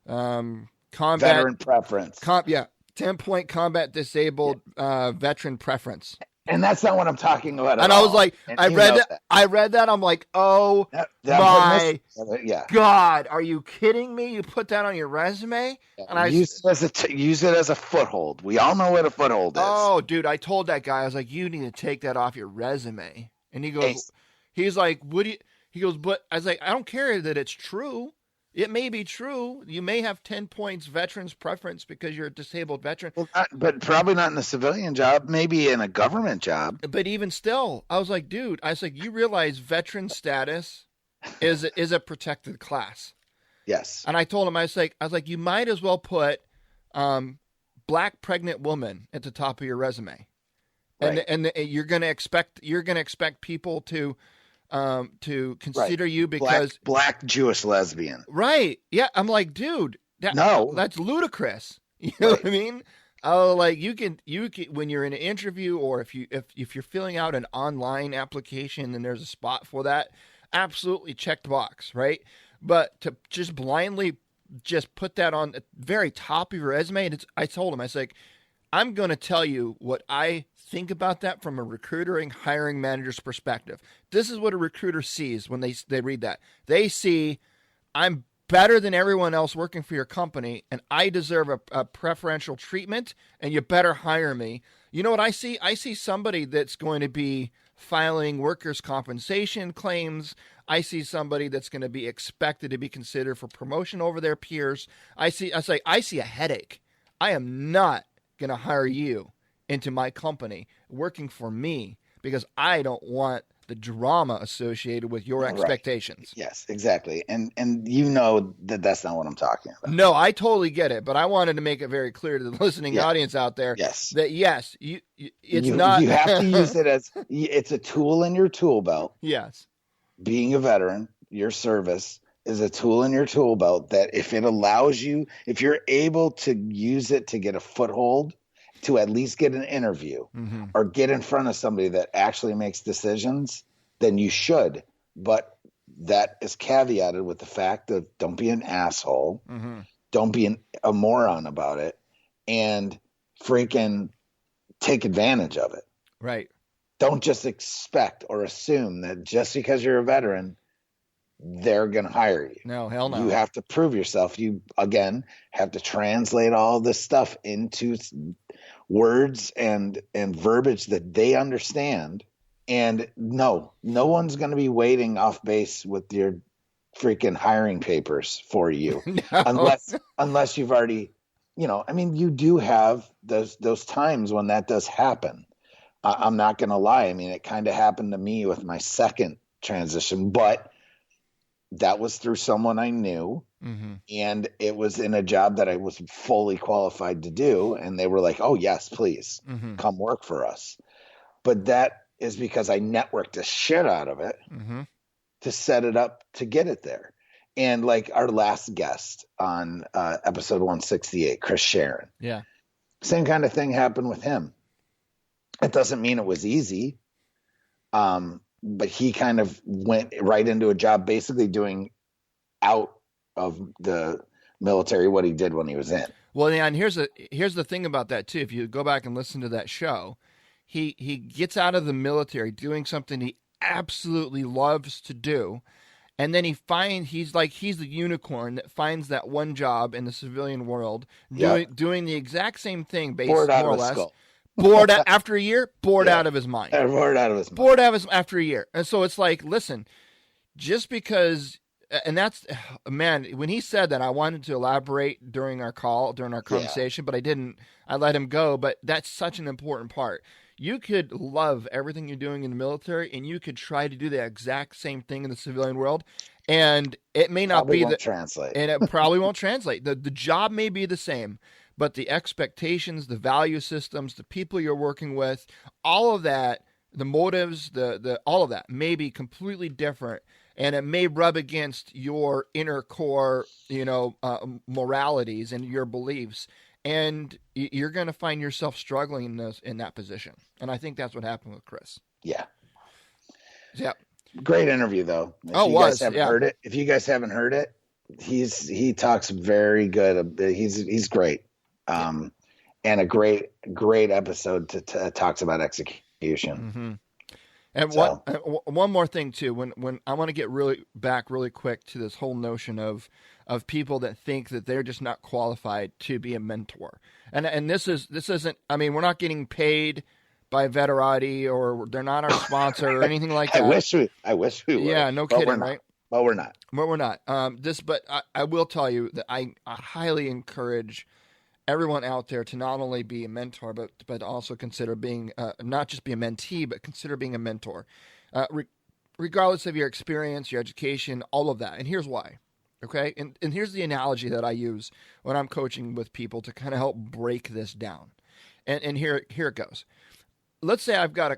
[SPEAKER 1] combat
[SPEAKER 2] veteran preference.
[SPEAKER 1] 10-point combat disabled veteran preference.
[SPEAKER 2] And that's not what I'm talking about.
[SPEAKER 1] And I was like, I read that. I'm like, oh my God, are you kidding me? You put that on your resume? And I
[SPEAKER 2] use it as a foothold. We all know what a foothold is.
[SPEAKER 1] Oh, dude, I told that guy, I was like, you need to take that off your resume. And he goes, he's like, he goes, but I was like, I don't care that it's true. It may be true. You may have 10 points veterans preference because you're a disabled veteran.
[SPEAKER 2] Well, but probably not in a civilian job, maybe in a government job.
[SPEAKER 1] But even still, I was like, dude, you realize veteran status is a protected class.
[SPEAKER 2] Yes.
[SPEAKER 1] And I told him, I was like, you might as well put black pregnant woman at the top of your resume.
[SPEAKER 2] Right.
[SPEAKER 1] And you're going to expect people to consider you because
[SPEAKER 2] black Jewish lesbian.
[SPEAKER 1] Right. Yeah. I'm like, dude, that's ludicrous. You know what I mean? Oh, like you can when you're in an interview, or if you're filling out an online application and there's a spot for that, absolutely check the box, right? But to just blindly just put that on the very top of your resume, and I told him, I was like, I'm going to tell you what I think about that from a recruiter and hiring manager's perspective. This is what a recruiter sees when they read that. They see, I'm better than everyone else working for your company, and I deserve a preferential treatment, and you better hire me. You know what I see? I see somebody that's going to be filing workers' compensation claims. I see somebody that's going to be expected to be considered for promotion over their peers. I see a headache. I am not going to hire you into my company, working for me, because I don't want the drama associated with your expectations.
[SPEAKER 2] Right. Yes, exactly. And you know that that's not what I'm talking about.
[SPEAKER 1] No, I totally get it, but I wanted to make it very clear to the listening audience out there that yes, it's not.
[SPEAKER 2] You have to use it as it's a tool in your tool belt.
[SPEAKER 1] Yes.
[SPEAKER 2] Being a veteran, your service is a tool in your tool belt that if it allows you, if you're able to use it to get a foothold, to at least get an interview or get in front of somebody that actually makes decisions, then you should. But that is caveated with the fact that don't be an asshole. Don't be a moron about it, and freaking take advantage of it.
[SPEAKER 1] Right. Don't
[SPEAKER 2] just expect or assume that just because you're a veteran, they're going to hire you.
[SPEAKER 1] No, hell no.
[SPEAKER 2] You have to prove yourself. You, again, have to translate all this stuff into words and verbiage that they understand. And no one's going to be waiting off base with your freaking hiring papers for you. unless you've already, I mean, you do have those times when that does happen. I'm not going to lie. I mean, it kind of happened to me with my second transition, but that was through someone I knew. And it was in a job that I was fully qualified to do. And they were like, oh, yes, please come work for us. But that is because I networked the shit out of it to set it up to get it there. And like our last guest on episode 168, Chris Sharon.
[SPEAKER 1] Yeah.
[SPEAKER 2] Same kind of thing happened with him. It doesn't mean it was easy. But he kind of went right into a job basically doing out of the military what he did when he was in.
[SPEAKER 1] Well, and here's the thing about that too. If you go back and listen to that show, he gets out of the military doing something he absolutely loves to do, and then he's the unicorn that finds that one job in the civilian world doing the exact same thing, more or less. Bored after a year, out of his mind.
[SPEAKER 2] Bored out of his mind.
[SPEAKER 1] Bored out of his after a year. And so it's like, listen, just because, and that's, man, when he said that, I wanted to elaborate during our conversation, but I didn't. I let him go. But that's such an important part. You could love everything you're doing in the military, and you could try to do the exact same thing in the civilian world, and it may not
[SPEAKER 2] translate.
[SPEAKER 1] And it probably won't translate. The job may be the same, but the expectations, the value systems, the people you're working with, all of that, the motives, the all of that may be completely different, and it may rub against your inner core, moralities and your beliefs, and you're going to find yourself struggling in that position. And I think that's what happened with Chris.
[SPEAKER 2] Yeah.
[SPEAKER 1] Yeah.
[SPEAKER 2] Great interview, though. If you guys haven't heard it, he talks very good. He's great. And a great episode to talks about execution.
[SPEAKER 1] And one more thing too, when I want to get really quick to this whole notion of people that think that they're just not qualified to be a mentor. And this isn't, I mean, we're not getting paid by Veterati, or they're not our sponsor or anything like that.
[SPEAKER 2] I wish we were.
[SPEAKER 1] Yeah, no kidding, right?
[SPEAKER 2] But we're not.
[SPEAKER 1] But I will tell you that I highly encourage everyone out there to not only be a mentor, but also consider being, not just be a mentee, but consider being a mentor, regardless of your experience, your education, all of that. And here's why. Okay. And here's the analogy that I use when I'm coaching with people to kind of help break this down. And here it goes. Let's say I've got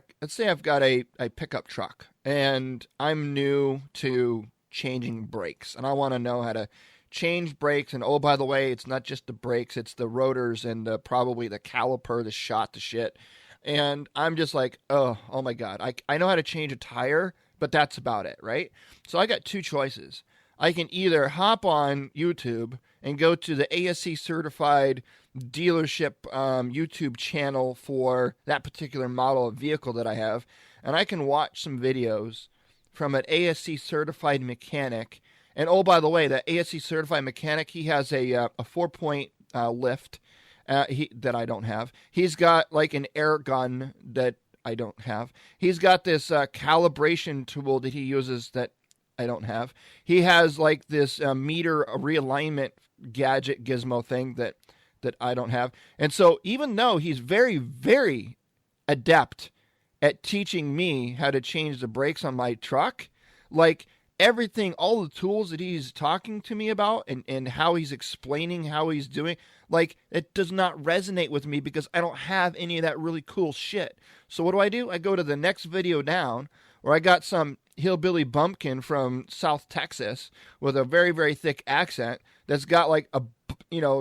[SPEAKER 1] a pickup truck, and I'm new to changing brakes, and I want to know how to change brakes. And oh, by the way, it's not just the brakes, it's the rotors and probably the caliper, the shot, the shit. And I'm just like, oh my God, I know how to change a tire, but that's about it, right? So I got two choices. I can either hop on YouTube and go to the ASC certified dealership YouTube channel for that particular model of vehicle that I have, and I can watch some videos from an ASC certified mechanic. And oh, by the way, that ASC certified mechanic, he has a 4-point lift that I don't have. He's got like an air gun that I don't have. He's got this calibration tool that he uses that I don't have. He has like this meter realignment gadget gizmo thing that that I don't have. And so even though he's very, very adept at teaching me how to change the brakes on my truck, like everything, all the tools that he's talking to me about and how he's explaining how he's doing, like it does not resonate with me because I don't have any of that really cool shit. So what do? I go to the next video down where I got some hillbilly bumpkin from South Texas with a very, very thick accent that's got like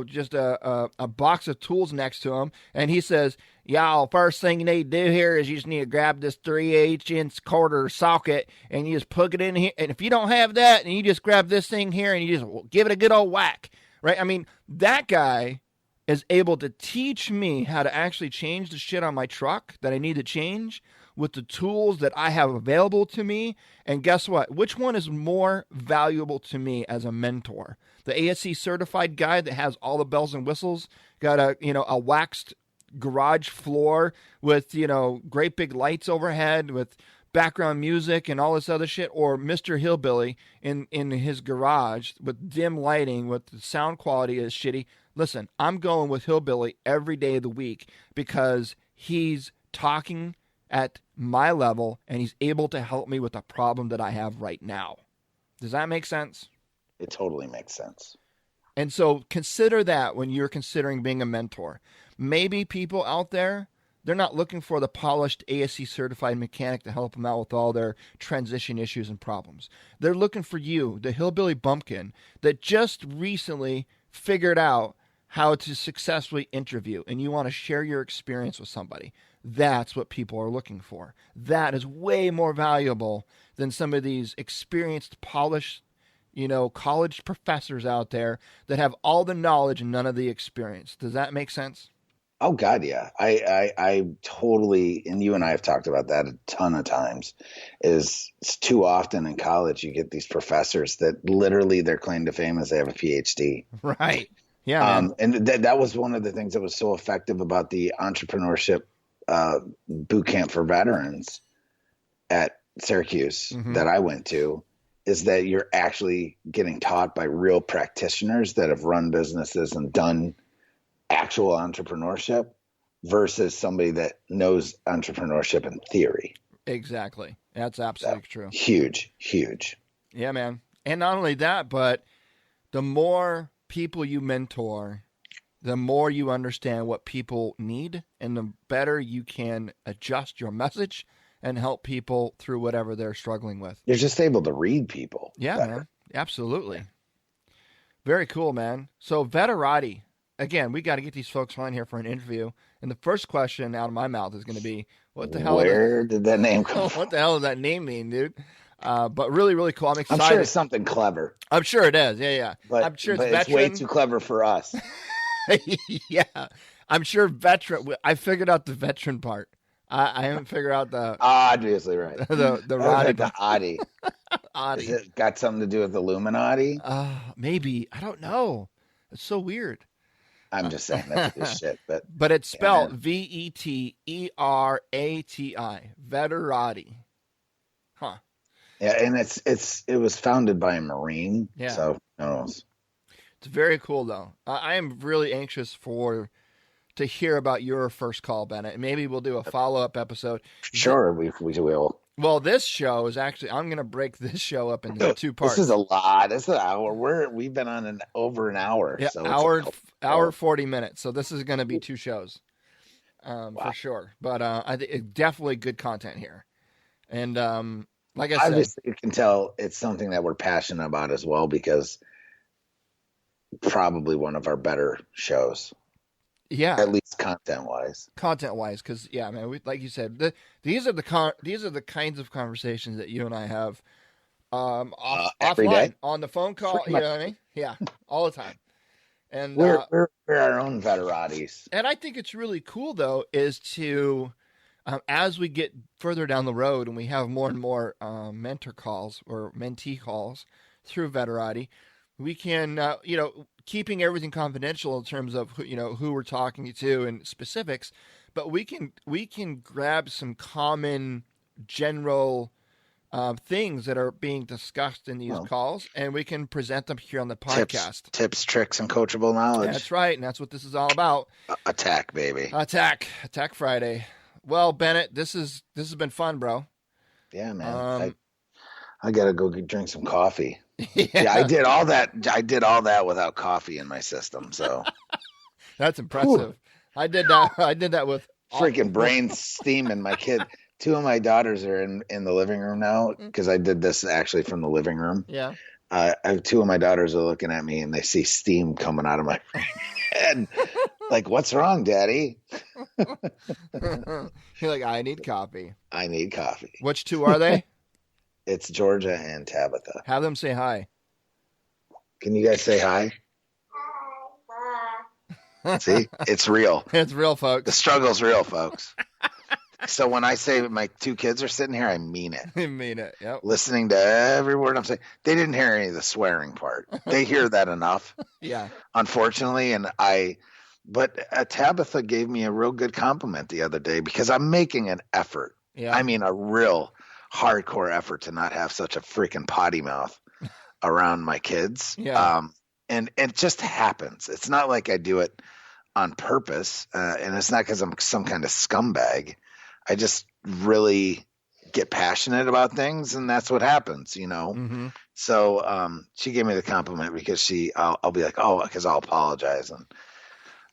[SPEAKER 1] just a box of tools next to him. And he says, y'all, first thing you need to do here is you just need to grab this 3/8-inch quarter socket and you just plug it in here. And if you don't have that, and you just grab this thing here and you just give it a good old whack, right? I mean, that guy is able to teach me how to actually change the shit on my truck that I need to change with the tools that I have available to me. And guess what? Which one is more valuable to me as a mentor? The ASC certified guy that has all the bells and whistles, got a waxed garage floor with, great big lights overhead with background music and all this other shit, or Mr. Hillbilly in his garage with dim lighting, with the sound quality is shitty. Listen, I'm going with Hillbilly every day of the week because he's talking at my level and he's able to help me with the problem that I have right now. Does that make sense?
[SPEAKER 2] It totally makes sense.
[SPEAKER 1] And so consider that when you're considering being a mentor. Maybe people out there, they're not looking for the polished ASC certified mechanic to help them out with all their transition issues and problems. They're looking for you, the hillbilly bumpkin that just recently figured out how to successfully interview, and you want to share your experience with somebody. That's what people are looking for. That is way more valuable than some of these experienced, polished, college professors out there that have all the knowledge and none of the experience. Does that make sense?
[SPEAKER 2] Oh God, yeah. I totally, and you and I have talked about that a ton of times, is it's too often in college you get these professors that literally their claim to fame is they have a PhD.
[SPEAKER 1] Right. Yeah.
[SPEAKER 2] And that was one of the things that was so effective about the entrepreneurship bootcamp for veterans at Syracuse that I went to, is that you're actually getting taught by real practitioners that have run businesses and done actual entrepreneurship versus somebody that knows entrepreneurship in theory.
[SPEAKER 1] Exactly. That's absolutely true.
[SPEAKER 2] Huge.
[SPEAKER 1] Yeah, man. And not only that, but the more people you mentor, the more you understand what people need and the better you can adjust your message and help people through whatever they're struggling with.
[SPEAKER 2] You're just able to read people.
[SPEAKER 1] Yeah, better. Man. Absolutely. Very cool, man. So Veterati, again, we got to get these folks on here for an interview. And the first question out of my mouth is going to be, what the hell?
[SPEAKER 2] Where did that name come from?
[SPEAKER 1] What the hell does that name mean, dude? But really, really cool. I'm excited.
[SPEAKER 2] I'm sure it's something clever.
[SPEAKER 1] I'm sure it is. Yeah.
[SPEAKER 2] But,
[SPEAKER 1] I'm sure
[SPEAKER 2] it's way too clever for us.
[SPEAKER 1] Yeah. I'm sure veteran. I figured out the veteran part. I haven't figured out the
[SPEAKER 2] obviously right.
[SPEAKER 1] the Roddy.
[SPEAKER 2] The Oddie.
[SPEAKER 1] Oddie.
[SPEAKER 2] Is it got something to do with Illuminati?
[SPEAKER 1] Maybe. I don't know. It's so weird.
[SPEAKER 2] I'm just saying that's this shit,
[SPEAKER 1] but it's spelled Veterati. Veterati. Huh.
[SPEAKER 2] Yeah, and it was founded by a Marine.
[SPEAKER 1] Yeah.
[SPEAKER 2] So who knows?
[SPEAKER 1] It's very cool though. I am really anxious to hear about your first call, Bennett. Maybe we'll do a follow-up episode.
[SPEAKER 2] Sure, we will.
[SPEAKER 1] Well, this show is actually, I'm going to break this show up into 2 parts.
[SPEAKER 2] This is a lot. This is an hour. We've been on over an hour.
[SPEAKER 1] Yeah,
[SPEAKER 2] so
[SPEAKER 1] hour 40 minutes. So this is going to be 2 shows for sure. But I think definitely good content here. And like I said,
[SPEAKER 2] obviously you can tell it's something that we're passionate about as well, because probably one of our better shows.
[SPEAKER 1] Yeah,
[SPEAKER 2] at least content wise,
[SPEAKER 1] because man, like you said, these are the kinds of conversations that you and I have
[SPEAKER 2] every
[SPEAKER 1] offline
[SPEAKER 2] day
[SPEAKER 1] on the phone call. You know what I mean? Yeah, all the time. And
[SPEAKER 2] we're our own veteratis.
[SPEAKER 1] And I think it's really cool though is to as we get further down the road and we have more and more mentor calls or mentee calls through Veterati, we can keeping everything confidential in terms of who we're talking to and specifics, but we can grab some common general things that are being discussed in these calls, and we can present them here on the podcast.
[SPEAKER 2] Tips, tricks, and coachable knowledge.
[SPEAKER 1] That's right, and that's what this is all about.
[SPEAKER 2] Attack, baby.
[SPEAKER 1] Attack Friday. Well, Bennett, this has been fun, bro.
[SPEAKER 2] Yeah, man. I gotta go drink some coffee. Yeah, I did all that. I did all that without coffee in my system. So
[SPEAKER 1] that's impressive. I did that with
[SPEAKER 2] freaking brain steaming. My kid, 2 of my daughters are in the living room now because I did this actually from the living room.
[SPEAKER 1] Yeah.
[SPEAKER 2] I have 2 of my daughters are looking at me and they see steam coming out of my head. Like, what's wrong, Daddy?
[SPEAKER 1] You're like, I need coffee.
[SPEAKER 2] I need coffee.
[SPEAKER 1] Which 2 are they?
[SPEAKER 2] It's Georgia and Tabitha.
[SPEAKER 1] Have them say hi.
[SPEAKER 2] Can you guys say hi? See, it's real.
[SPEAKER 1] It's real, folks.
[SPEAKER 2] The struggle's real, folks. So when I say my 2 kids are sitting here, I mean it.
[SPEAKER 1] I mean it. Yep.
[SPEAKER 2] Listening to every word I'm saying. They didn't hear any of the swearing part. They hear that enough.
[SPEAKER 1] Yeah.
[SPEAKER 2] Unfortunately, but Tabitha gave me a real good compliment the other day because I'm making an effort.
[SPEAKER 1] Yeah.
[SPEAKER 2] I mean, a real hardcore effort to not have such a freaking potty mouth around my kids.
[SPEAKER 1] Yeah.
[SPEAKER 2] And it just happens. It's not like I do it on purpose. And it's not because I'm some kind of scumbag. I just really get passionate about things, and that's what happens, you know?
[SPEAKER 1] Mm-hmm.
[SPEAKER 2] So she gave me the compliment because I'll be like, oh, because I'll apologize. And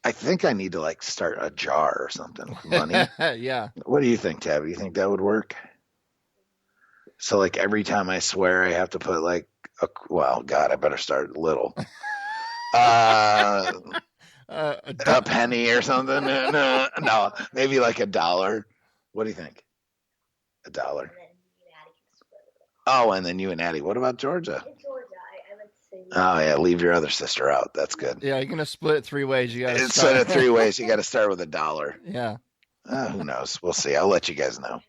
[SPEAKER 2] I think I need to like start a jar or something with money.
[SPEAKER 1] Yeah.
[SPEAKER 2] What do you think, Tabby? You think that would work? So like every time I swear, I have to put like, God, I better start little. A penny or something. No, maybe like $1. What do you think? $1. Oh, and then you and Addie. What about Georgia?
[SPEAKER 3] Georgia, I would say.
[SPEAKER 2] Oh yeah, leave your other sister out. That's good.
[SPEAKER 1] Yeah, you're gonna split it 3 ways. You got to
[SPEAKER 2] split it 3 ways. You got to start with $1.
[SPEAKER 1] Yeah.
[SPEAKER 2] Who knows? We'll see. I'll let you guys know.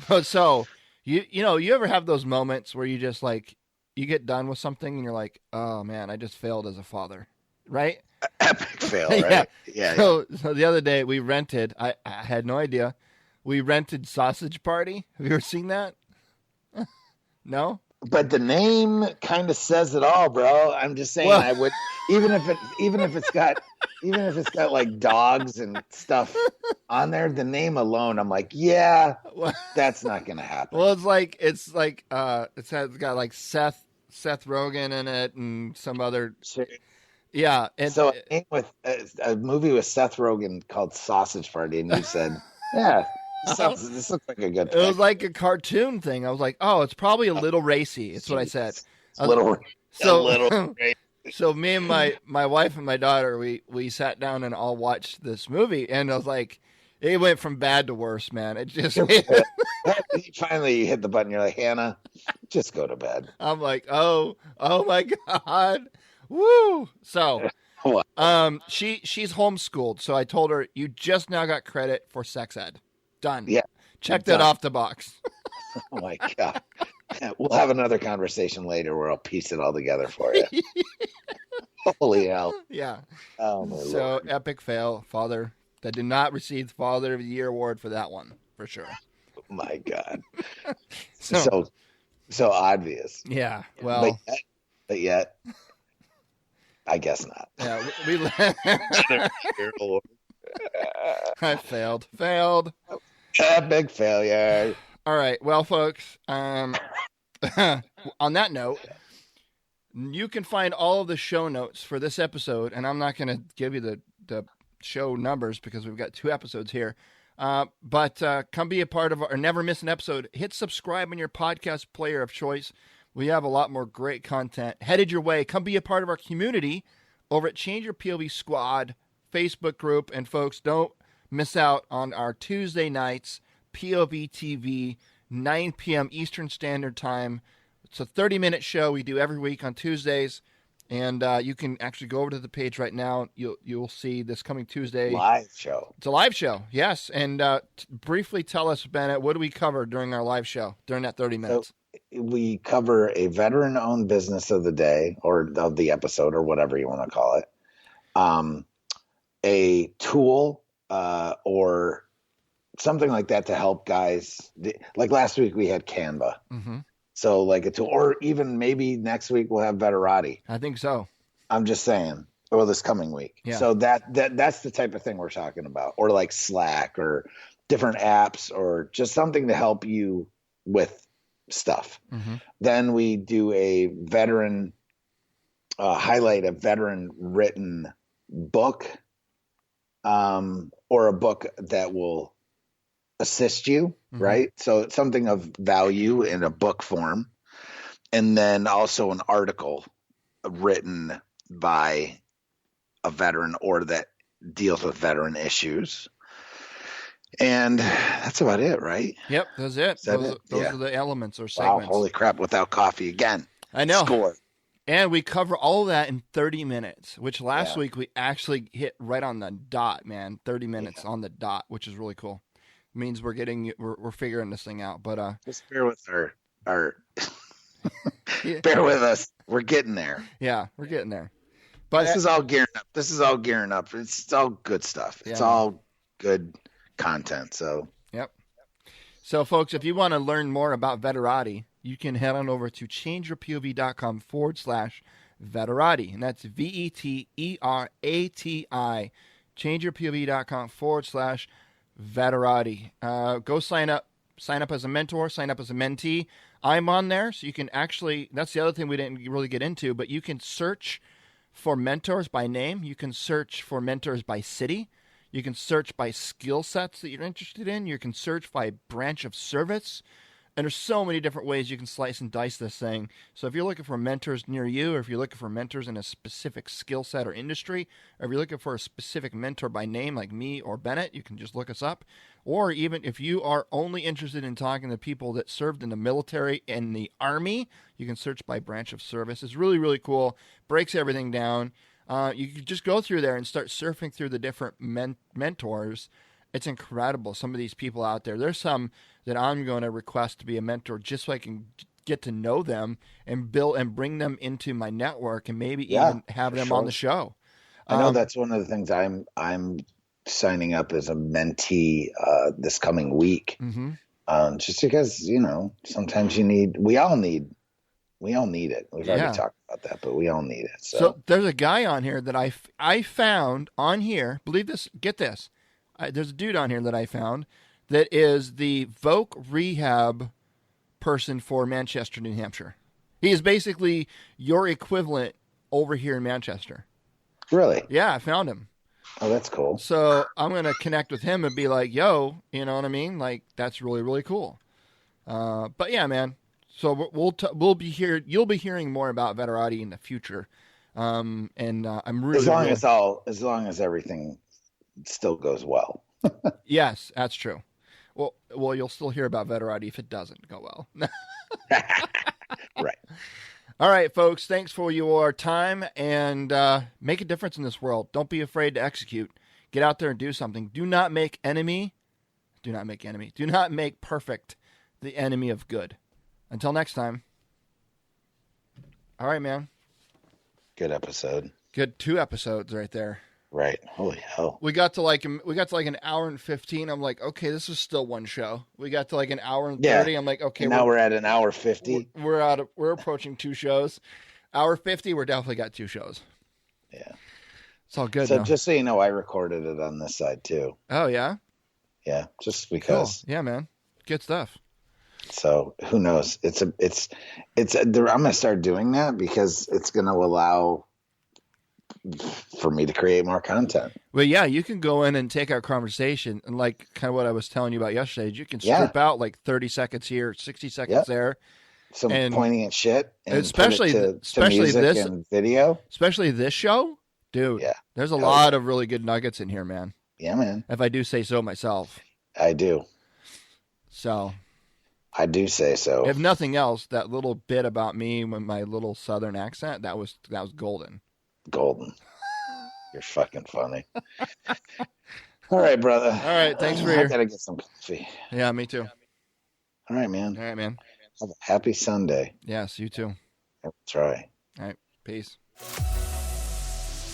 [SPEAKER 1] But so you know, you ever have those moments where you just like you get done with something and you're like, oh man, I just failed as a father, right?
[SPEAKER 2] Epic fail, right? Yeah.
[SPEAKER 1] So the other day we rented. I had no idea. We rented Sausage Party. Have you ever seen that? No.
[SPEAKER 2] But the name kind of says it all, bro. I'm just saying, I would even if it's got like dogs and stuff on there. The name alone, I'm like, yeah, that's not gonna happen.
[SPEAKER 1] Well, it's got like Seth Rogen in it and some other. Yeah, and
[SPEAKER 2] so a name with a movie with Seth Rogen called Sausage Party, and you said, yeah. This looks like a good pick.
[SPEAKER 1] It was like a cartoon thing. I was like, oh, it's probably a little racy. It's what I said.
[SPEAKER 2] A little racy.
[SPEAKER 1] So me and my wife and my daughter, we sat down and all watched this movie, and I was like, it went from bad to worse, man. It just
[SPEAKER 2] finally you hit the button. You're like, Hannah, just go to bed.
[SPEAKER 1] I'm like, oh my God, woo. So, she's homeschooled. So I told her, you just now got credit for sex ed. Done.
[SPEAKER 2] Yeah.
[SPEAKER 1] Check that off the box.
[SPEAKER 2] Oh my God. We'll have another conversation later where I'll piece it all together for you. Holy hell.
[SPEAKER 1] Yeah.
[SPEAKER 2] Oh my Lord.
[SPEAKER 1] Epic fail, father. That did not receive the Father of the Year award for that one, for sure.
[SPEAKER 2] Oh my God. so obvious.
[SPEAKER 1] Yeah. Well.
[SPEAKER 2] But yet I guess not.
[SPEAKER 1] Yeah. I failed.
[SPEAKER 2] Epic failure.
[SPEAKER 1] All right. Well, folks, on that note, you can find all of the show notes for this episode, and I'm not going to give you the show numbers because we've got 2 episodes here. But come be a part of or never miss an episode. Hit subscribe on your podcast player of choice. We have a lot more great content headed your way. Come be a part of our community over at Change Your POV Squad Facebook group. And folks, don't miss out on our Tuesday nights, POV TV, 9 p.m. Eastern Standard Time. It's a 30-minute show we do every week on Tuesdays. And you can actually go over to the page right now. You'll see this coming Tuesday.
[SPEAKER 2] Live show.
[SPEAKER 1] It's a live show, yes. And briefly tell us, Bennett, what do we cover during our live show, during that 30 minutes?
[SPEAKER 2] So we cover a veteran-owned business of the day or of the episode or whatever you want to call it. A tool or something like that to help guys. Like last week we had Canva.
[SPEAKER 1] Mm-hmm.
[SPEAKER 2] So like a tool, or even maybe next week we'll have Veterati.
[SPEAKER 1] I think so.
[SPEAKER 2] I'm just saying. Well, this coming week.
[SPEAKER 1] Yeah.
[SPEAKER 2] So that's the type of thing we're talking about, or like Slack or different apps, or just something to help you with stuff.
[SPEAKER 1] Mm-hmm.
[SPEAKER 2] Then we do a veteran highlight a veteran written book, or a book that will assist you,
[SPEAKER 1] Mm-hmm.
[SPEAKER 2] right? So it's something of value in a book form. And then also an article written by a veteran or that deals with veteran issues. And that's about it, right?
[SPEAKER 1] Yep, that's it. Those
[SPEAKER 2] Yeah.
[SPEAKER 1] are the elements or
[SPEAKER 2] Wow,
[SPEAKER 1] segments.
[SPEAKER 2] holy crap, without coffee again.
[SPEAKER 1] I know.
[SPEAKER 2] Score.
[SPEAKER 1] And we cover all of that in 30 minutes, which last
[SPEAKER 2] Yeah.
[SPEAKER 1] week we actually hit right on the dot, man. 30 minutes on the dot, which is really cool. It means we're figuring this thing out. But
[SPEAKER 2] just bear with our
[SPEAKER 1] Yeah.
[SPEAKER 2] bear with us. We're getting there.
[SPEAKER 1] Yeah, we're getting there. But
[SPEAKER 2] This is all gearing up. It's all good stuff. It's
[SPEAKER 1] Yeah.
[SPEAKER 2] all good content. So
[SPEAKER 1] Yep. So, folks, if you want to learn more about Veterati, you can head on over to changeyourpov.com/Veterati. And that's VETERATI. Changeyourpov.com/Veterati. Go sign up. Sign up as a mentor. Sign up as a mentee. I'm on there, so you can actually, that's the other thing we didn't really get into, but you can search for mentors by name. You can search for mentors by city. You can search by skill sets that you're interested in. You can search by branch of service. And there's so many different ways you can slice and dice this thing. So if you're looking for mentors near you, or if you're looking for mentors in a specific skill set or industry, or if you're looking for a specific mentor by name like me or Bennett, you can just look us up. Or even if you are only interested in talking to people that served in the military and the Army, you can search by branch of service. It's really, really cool. Breaks everything down. You can just go through there and start surfing through the different mentors. It's incredible. Some of these people out there. There's some that I'm going to request to be a mentor just so I can get to know them and build and bring them into my network and maybe even have them on the show.
[SPEAKER 2] I know that's one of the things I'm signing up as a mentee this coming week.
[SPEAKER 1] Mm-hmm.
[SPEAKER 2] Just because, sometimes we all need it. We've already talked about that, but we all need it.
[SPEAKER 1] So there's a guy on here that I found on here. Believe this, get this. There's a dude on here that I found that is the Voc Rehab person for Manchester, New Hampshire. He is basically your equivalent over here in Manchester.
[SPEAKER 2] Really?
[SPEAKER 1] Yeah, I found him.
[SPEAKER 2] Oh, that's cool.
[SPEAKER 1] So I'm going to connect with him and be like, yo, you know what I mean? Like, that's really, really cool. But yeah, man. So we'll be here. You'll be hearing more about Veterati in the future. And I'm really
[SPEAKER 2] as long as everything still goes well.
[SPEAKER 1] Yes, that's true. Well, you'll still hear about Veterati if it doesn't go well.
[SPEAKER 2] Right.
[SPEAKER 1] All right, folks. Thanks for your time, and make a difference in this world. Don't be afraid to execute. Get out there and do something. Do not make enemy. Do not make enemy. Do not make perfect the enemy of good. Until next time. All right, man.
[SPEAKER 2] Good episode.
[SPEAKER 1] Good 2 episodes right there.
[SPEAKER 2] Right. Holy hell.
[SPEAKER 1] We got to like an hour and 15. I'm like, okay, this is still one show. We got to like an hour and 30. I'm like, okay.
[SPEAKER 2] And now we're at an hour 50.
[SPEAKER 1] We're approaching 2 shows. Hour 50, we're definitely got 2 shows.
[SPEAKER 2] Yeah.
[SPEAKER 1] It's all good.
[SPEAKER 2] So just so you know, I recorded it on this side too.
[SPEAKER 1] Oh yeah?
[SPEAKER 2] Yeah. Just because.
[SPEAKER 1] Cool. Yeah, man. Good stuff.
[SPEAKER 2] So who knows? I'm going to start doing that because it's going to allow for me to create more content.
[SPEAKER 1] Well, yeah, you can go in and take our conversation and like kind of what I was telling you about yesterday. You can strip out like 30 seconds here, 60 seconds there.
[SPEAKER 2] Some pointing at shit, and
[SPEAKER 1] especially
[SPEAKER 2] to music
[SPEAKER 1] this
[SPEAKER 2] and video,
[SPEAKER 1] especially this show, dude. Yeah, there's a lot of really good nuggets in here, man.
[SPEAKER 2] Yeah, man.
[SPEAKER 1] If I do say so myself,
[SPEAKER 2] I do.
[SPEAKER 1] So,
[SPEAKER 2] I do say so.
[SPEAKER 1] If nothing else, that little bit about me with my little Southern accent, that was golden.
[SPEAKER 2] Golden. You're fucking funny. All right, brother.
[SPEAKER 1] All right, thanks for
[SPEAKER 2] I gotta get some coffee.
[SPEAKER 1] Yeah, me too.
[SPEAKER 2] All right, man. Have a happy Sunday.
[SPEAKER 1] Yes, you too.
[SPEAKER 2] I'll try.
[SPEAKER 1] All right, peace.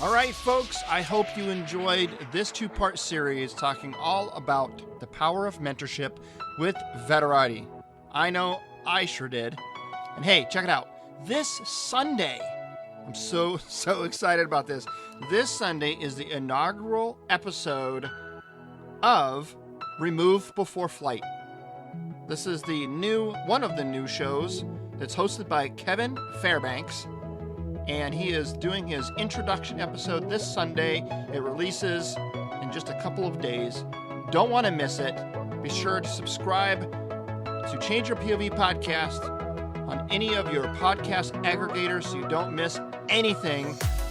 [SPEAKER 1] All right, folks, I hope you enjoyed this two-part series talking all about the power of mentorship with Veterati. I know I sure did. And hey, check it out. This Sunday, I'm so excited about this. This Sunday is the inaugural episode of Remove Before Flight. This is one of the new shows that's hosted by Kevin Fairbanks. And he is doing his introduction episode this Sunday. It releases in just a couple of days. Don't want to miss it. Be sure to subscribe to Change Your POV Podcast on any of your podcast aggregators so you don't miss anything.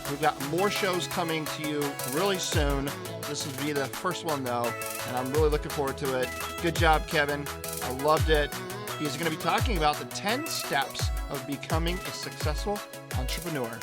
[SPEAKER 1] We've got more shows coming to you really soon. This will be the first one, though, and I'm really looking forward to it. Good job, Kevin. I loved it. He's going to be talking about the 10 steps of becoming a successful entrepreneur.